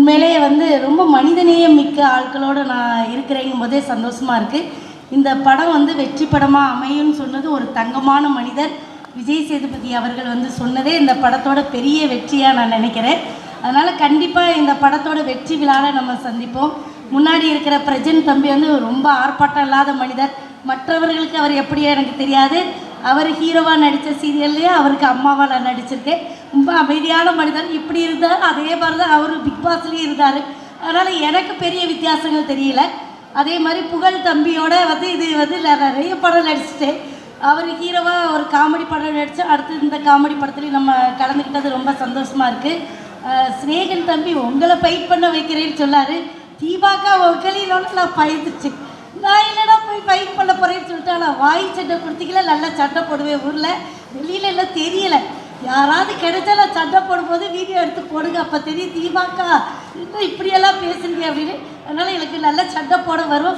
உண்மையிலேயே வந்து ரொம்ப மனிதநேயம் மிக்க ஆட்களோடு நான் இருக்கிறேங்கும் போதே சந்தோஷமாக இருக்குது. இந்த படம் வந்து வெற்றி படமாக அமையும்னு சொன்னது ஒரு தங்கமான மனிதர் விஜய் சேதுபதி அவர்கள் வந்து சொன்னதே இந்த படத்தோட பெரிய வெற்றியாக நான் நினைக்கிறேன். அதனால் கண்டிப்பாக இந்த படத்தோட வெற்றி விழாவில் நம்ம சந்திப்போம். முன்னாடி இருக்கிற பிரஜன் தம்பி வந்து ரொம்ப ஆர்ப்பாட்டம் இல்லாத மனிதர். மற்றவர்களுக்கு அவர் எப்படியோ எனக்கு தெரியாது. அவர் ஹீரோவாக நடித்த சீரியல்லையே அவருக்கு அம்மாவாக நான் நடிச்சிருக்கேன். ரொம்ப அமைதியான மனிதர். இப்படி இருந்தார், அதே மாதிரி தான் அவர் பிக் பாஸ்லேயும் இருந்தார். அதனால் எனக்கு பெரிய வித்தியாசங்கள் தெரியல. அதே மாதிரி புகழ் தம்பியோட வந்து இது வந்து நிறைய படம் நடிச்சிட்டேன். அவர் ஹீரோவாக ஒரு காமெடி படம் நடித்து அடுத்து இந்த காமெடி படத்துலேயும் நம்ம கலந்துக்கிட்டது ரொம்ப சந்தோஷமாக இருக்குது. ஸ்நேகன் தம்பி உங்களை ஃபைட் பண்ண வைக்கிறேன்னு சொன்னார். தீபாக்கா உங்களிலோட நான் பயந்துச்சு. நான் இல்லைனா போய் ஃபைட் பண்ண போகிறேன்னு சொல்லிட்டு நான் வாய் சட்டை கொடுத்திக்கல. நல்லா சட்டை போடுவேன். ஊரில் வெளியில் எல்லாம் தெரியலை. யாராவது கிடைச்சா நான் சண்டை போடும்போது வீடியோ எடுத்து போடுங்க, அப்போ தெரியும் தீபாக்கா இன்னும் இப்படியெல்லாம் பேசுறீங்க அப்படின்னு. அதனால் எனக்கு நல்ல சண்டை போட வரும்.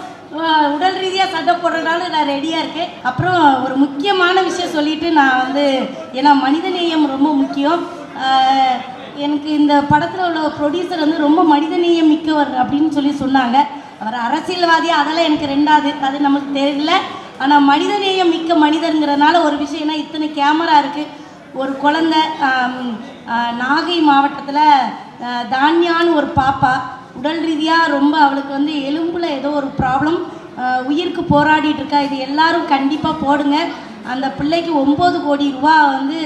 உடல் ரீதியாக சண்டை போடுறதுனால நான் ரெடியாக இருக்கேன். அப்புறம் ஒரு முக்கியமான விஷயம் சொல்லிவிட்டு நான் வந்து, ஏன்னா மனிதநேயம் ரொம்ப முக்கியம். எனக்கு இந்த படத்தில் உள்ள ப்ரொடியூசர் வந்து ரொம்ப மனிதநேயம் மிக்கவர் அப்படின்னு சொன்னாங்க. அவர் அரசியல்வாதி, அதெல்லாம் எனக்கு ரெண்டாவது, அது நமக்கு தெரியல. ஆனால் மனிதநேயம் மிக்க மனிதருங்கிறதுனால ஒரு விஷயம்னா, இத்தனை கேமரா இருக்குது. ஒரு குழந்தை நாகை மாவட்டத்தில் தானியான்னு ஒரு பாப்பா உடல் ரீதியாக ரொம்ப அவளுக்கு வந்து எலும்பில் ஏதோ ஒரு ப்ராப்ளம், உயிருக்கு போராடிட்டு இருக்கா. இது எல்லாரும் கண்டிப்பாக போடுங்க. அந்த பிள்ளைக்கு 9 கோடி ரூபா வந்து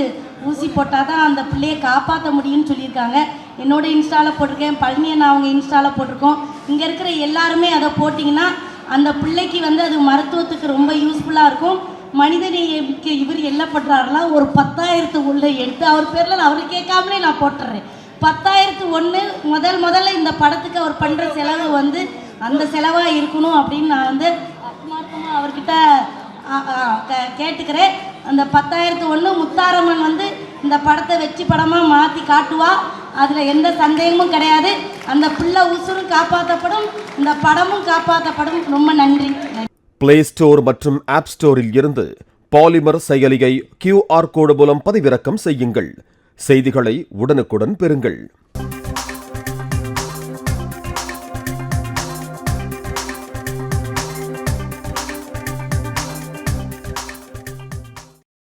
ஊசி போட்டால் தான் அந்த பிள்ளையை காப்பாற்ற முடியும்னு சொல்லியிருக்காங்க. என்னோட இன்ஸ்டாவில் போட்டிருக்கேன், பழனியன் அவங்க இன்ஸ்டாவில் போட்டிருக்கோம். இங்கே இருக்கிற எல்லாருமே அதை போட்டிங்கன்னா அந்த பிள்ளைக்கு வந்து அது மருத்துவத்துக்கு ரொம்ப யூஸ்ஃபுல்லாக இருக்கும். மனிதநேயமிக்க இவர் என்ன பண்ணுறாருனா, ஒரு 10,000 உள்ள எடுத்து அவர் பேரில் அவர் கேட்காமலே நான் போட்டுறேன். 10,001 முதல்ல இந்த படத்துக்கு அவர் பண்ணுற செலவு வந்து அந்த செலவாக இருக்கணும் அப்படின்னு நான் வந்து ஆத்மார்த்தமாக அவர்கிட்ட கேட்டுக்கிறேன். அந்த 10,001 முத்தாரம்மன் வந்து இந்த படத்தை வெற்றி படமாக மாற்றி காட்டுவா. அதில் எந்த சந்தேகமும் கிடையாது. அந்த பிள்ளை உசுரும் காப்பாற்றப்படும், இந்த படமும் காப்பாற்றப்படும். ரொம்ப நன்றி. பிளே ஸ்டோர் மற்றும் ஆப் ஸ்டோரில் இருந்து பாலிமர் செயலியை QR கோடு மூலம் பதிவிறக்கம் செய்யுங்கள். செய்திகளை உடனுக்குடன் பெறுங்கள்.